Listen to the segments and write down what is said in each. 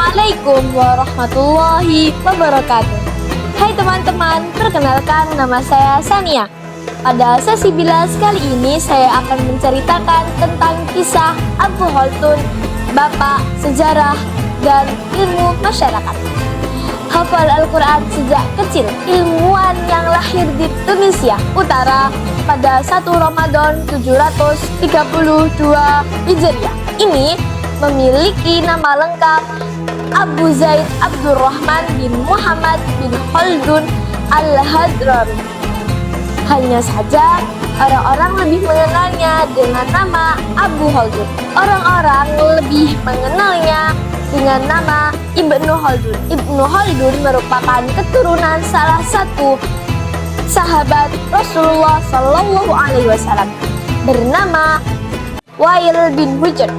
Assalamualaikum warahmatullahi wabarakatuh. Hai teman-teman, perkenalkan nama saya Sania. Pada sesi bilas kali ini saya akan menceritakan tentang kisah Abu Khaldun, bapak sejarah dan ilmu masyarakat. Hafal Al-Quran sejak kecil, ilmuwan yang lahir di Tunisia Utara pada 1 Ramadan 732 Hijriah. Ini memiliki nama lengkap Abu Zaid Abdurrahman bin Muhammad bin Khaldun Al-Hadrami. Hanya saja orang-orang lebih mengenalnya dengan nama Abu Khaldun. Orang-orang lebih mengenalnya dengan nama Ibnu Khaldun. Ibnu Khaldun merupakan keturunan salah satu sahabat Rasulullah Shallallahu Alaihi Wasallam bernama Wail bin Hujr.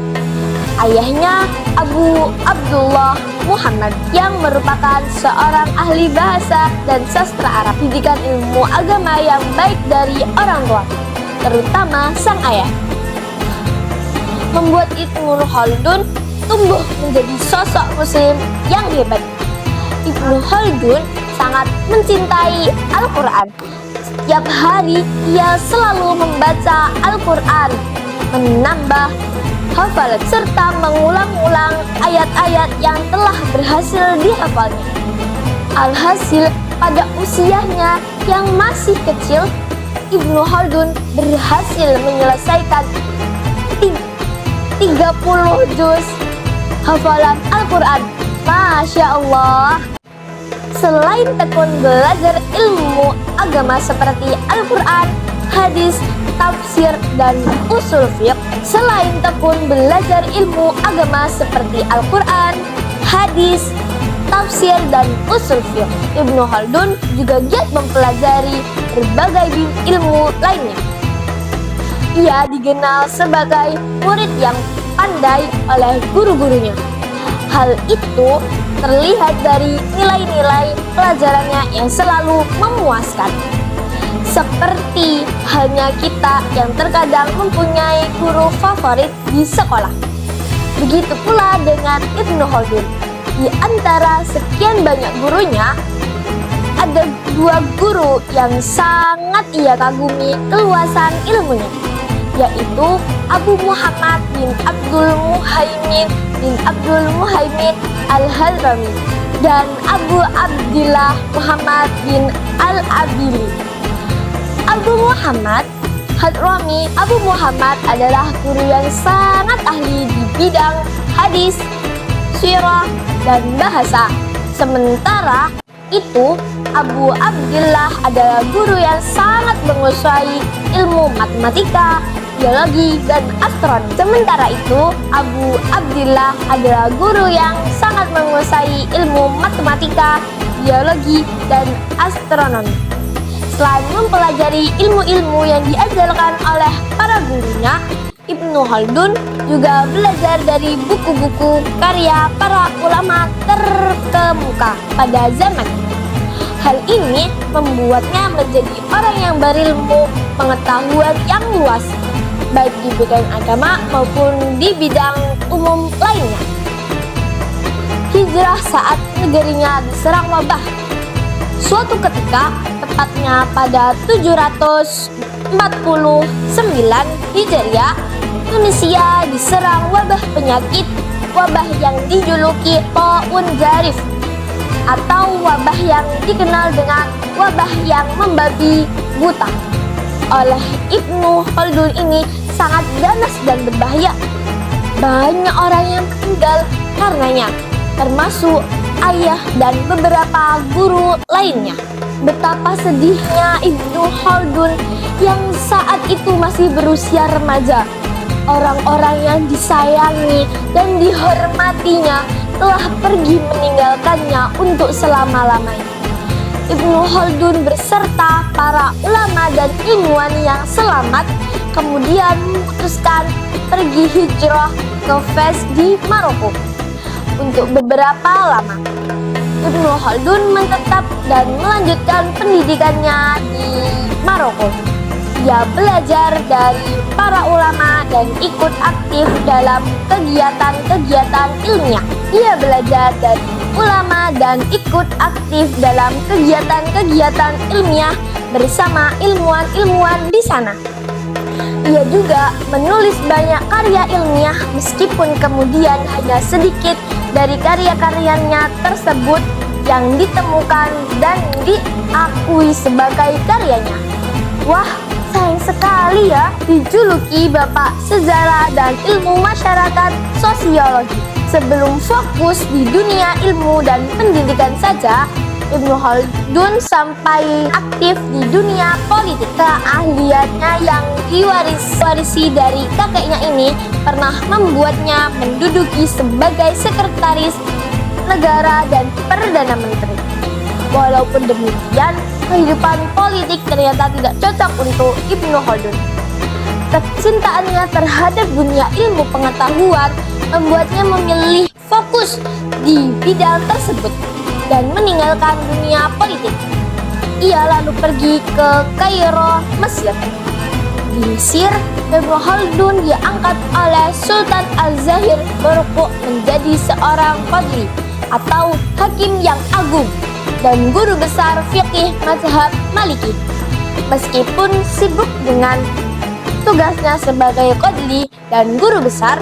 Ayahnya Abu Abdullah Muhammad yang merupakan seorang ahli bahasa dan sastra Arab. Didikan ilmu agama yang baik dari orang tua, terutama sang ayah, membuat Ibnu Khaldun tumbuh menjadi sosok muslim yang hebat. Ibnu Khaldun sangat mencintai Al-Quran. Setiap hari ia selalu membaca Al-Quran, menambah hafalan serta mengulang-ulang ayat-ayat yang telah berhasil dihafalnya. Alhasil, pada usianya yang masih kecil, Ibnu Khaldun berhasil menyelesaikan 30 juz hafalan Al-Quran. Masya Allah. Selain tekun belajar ilmu agama seperti Al-Quran, hadis, tafsir, dan usul fiqh, selain tekun belajar ilmu agama seperti Al-Quran, hadis, tafsir, dan usul fiqh, Ibnu Khaldun juga giat mempelajari berbagai ilmu lainnya. Ia dikenal sebagai murid yang pandai oleh guru-gurunya. Hal itu terlihat dari nilai-nilai pelajarannya yang selalu memuaskan. Seperti halnya kita yang terkadang mempunyai guru favorit di sekolah. Begitu pula dengan Ibnu Khaldun. Di antara sekian banyak gurunya, ada 2 guru yang sangat ia kagumi keluasan ilmunya, yaitu Abu Muhammad bin Abdul Muhaimin Al-Hadrami dan Abu Abdillah Muhammad bin Al-Abili. Abu Muhammad adalah guru yang sangat ahli di bidang hadis, sirah, dan bahasa. Sementara itu, Abu Abdillah adalah guru yang sangat menguasai ilmu matematika, biologi, dan astronomi. Sementara itu, Abu Abdillah adalah guru yang sangat menguasai ilmu matematika, biologi, dan astronomi. Selain mempelajari ilmu-ilmu yang diajarkan oleh para gurunya, Ibnu Khaldun juga belajar dari buku-buku karya para ulama terkemuka pada zaman. Hal ini membuatnya menjadi orang yang berilmu pengetahuan yang luas, baik di bidang agama maupun di bidang umum lainnya. Hijrah saat negerinya diserang wabah. Suatu ketika, tepatnya pada 749 Hijriah, Tunisia diserang wabah penyakit, wabah yang dijuluki Taun Zarif, atau wabah yang dikenal dengan wabah yang membabi buta. Oleh Ibnu Khaldun ini sangat ganas dan berbahaya. Banyak orang yang meninggal karenanya, termasuk ayah dan beberapa guru lainnya. Betapa sedihnya Ibnu Khaldun yang saat itu masih berusia remaja. Orang-orang yang disayangi dan dihormatinya telah pergi meninggalkannya untuk selama-lamanya. Ibnu Khaldun beserta para ulama dan ilmuwan yang selamat kemudian memutuskan pergi hijrah ke Fez di Maroko untuk beberapa lama. Ibnu Khaldun menetap dan melanjutkan pendidikannya di Maroko. Ia belajar dari para ulama dan ikut aktif dalam kegiatan-kegiatan ilmiah. Ia belajar dari ulama dan ikut aktif dalam kegiatan-kegiatan ilmiah bersama ilmuwan-ilmuwan di sana. Ia juga menulis banyak karya ilmiah meskipun kemudian hanya sedikit dari karya-karyanya tersebut yang ditemukan dan diakui sebagai karyanya. Wah, sayang sekali ya dijuluki Bapak Sejarah dan Ilmu Masyarakat Sosiologi. Sebelum fokus di dunia ilmu dan pendidikan saja, Ibnu Khaldun sampai aktif di dunia politik. Keahliannya yang diwarisi dari kakeknya ini pernah membuatnya menduduki sebagai sekretaris negara dan perdana menteri. Walaupun demikian, kehidupan politik ternyata tidak cocok untuk Ibnu Khaldun. Kecintaannya terhadap dunia ilmu pengetahuan membuatnya memilih fokus di bidang tersebut dan meninggalkan dunia politik. Ia lalu pergi ke Kairo, Mesir. Di Mesir, Ibnu Khaldun diangkat oleh Sultan Al-Zahir Barukh menjadi seorang qadhi atau hakim yang agung dan guru besar fikih mazhab Maliki. Meskipun sibuk dengan tugasnya sebagai qadhi dan guru besar,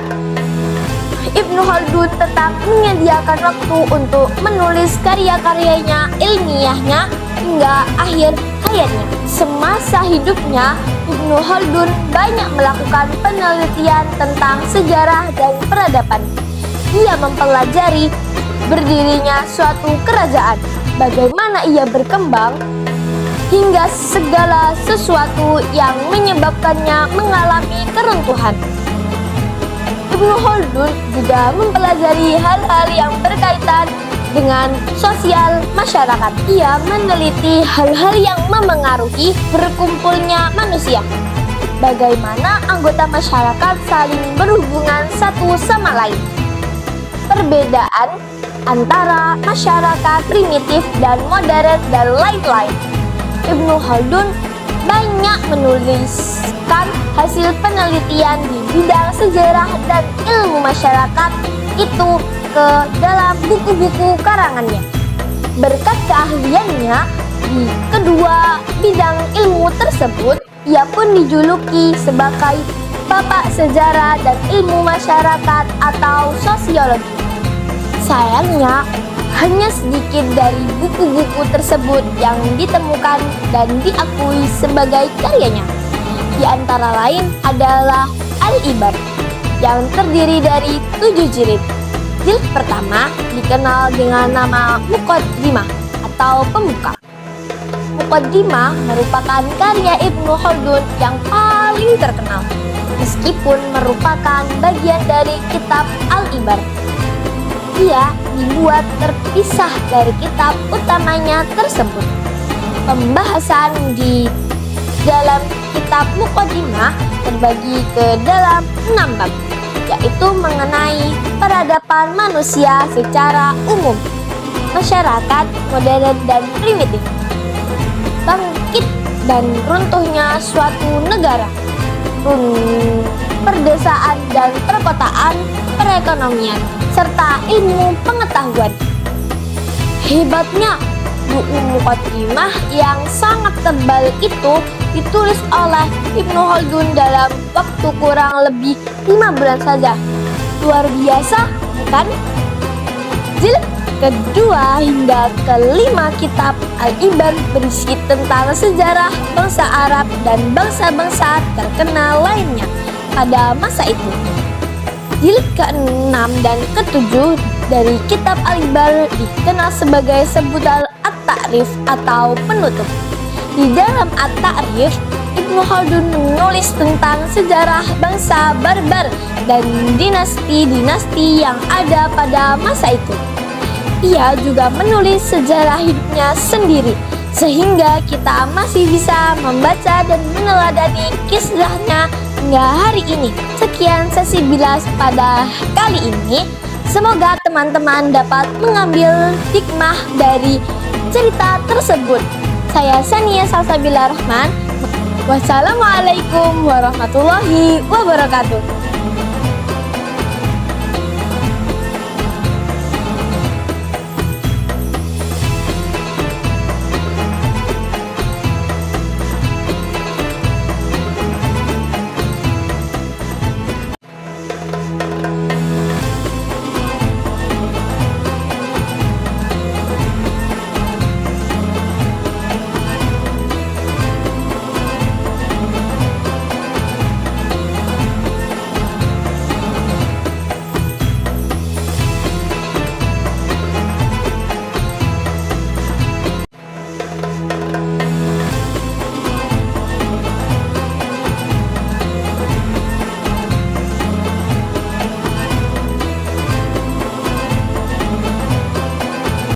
Ibnu Khaldun tetap menyediakan waktu untuk menulis karya-karyanya ilmiahnya hingga akhir hayatnya. Semasa hidupnya, Ibnu Khaldun banyak melakukan penelitian tentang sejarah dan peradaban. Ia mempelajari berdirinya suatu kerajaan, bagaimana ia berkembang, hingga segala sesuatu yang menyebabkannya mengalami keruntuhan. Ibnu Khaldun juga mempelajari hal-hal yang berkaitan dengan sosial masyarakat. Ia meneliti hal-hal yang memengaruhi berkumpulnya manusia. Bagaimana anggota masyarakat saling berhubungan satu sama lain. Perbedaan antara masyarakat primitif dan modern dan lain-lain. Ibnu Khaldun banyak menuliskan hasil penelitian di bidang sejarah dan ilmu masyarakat itu ke dalam buku-buku karangannya. Berkat keahliannya di kedua bidang ilmu tersebut, ia pun dijuluki sebagai Bapak Sejarah dan Ilmu Masyarakat atau Sosiologi. Sayangnya, hanya sedikit dari buku-buku tersebut yang ditemukan dan diakui sebagai karyanya. Di antara lain adalah Al-Ibar yang terdiri dari 7 jilid. Jilid pertama dikenal dengan nama Muqaddimah atau pembuka. Muqaddimah merupakan karya Ibnu Khaldun yang paling terkenal, meskipun merupakan bagian dari kitab Al-Ibar. Ia dibuat terpisah dari kitab utamanya tersebut. Pembahasan di dalam kitab Muqaddimah terbagi ke dalam 6 bab, yaitu mengenai peradaban manusia secara umum, masyarakat modern dan primitif, bangkit dan runtuhnya suatu negara, perdesaan dan perkotaan, perekonomian, serta ilmu pengetahuan. Hebatnya, buku Muqaddimah yang sangat tebal itu ditulis oleh Ibnu Khaldun dalam waktu kurang lebih 5 bulan saja. Luar biasa, bukan? Jilid kedua hingga kelima kitab Al-Ibar berisi tentang sejarah bangsa Arab dan bangsa-bangsa terkenal lainnya pada masa itu. Jilid ke-6 dan ke-7 dari kitab Al-Ibar dikenal sebagai sebutan At-Ta'rif atau penutup. Di dalam At-Ta'rif, Ibnu Khaldun menulis tentang sejarah bangsa barbar dan dinasti-dinasti yang ada pada masa itu. Ia juga menulis sejarah hidupnya sendiri, sehingga kita masih bisa membaca dan meneladani kisahnya hingga hari ini. Sekian sesi bilas pada kali ini. Semoga teman-teman dapat mengambil hikmah dari cerita tersebut. Saya Sania Salsabila Rahman Wassalamualaikum warahmatullahi wabarakatuh.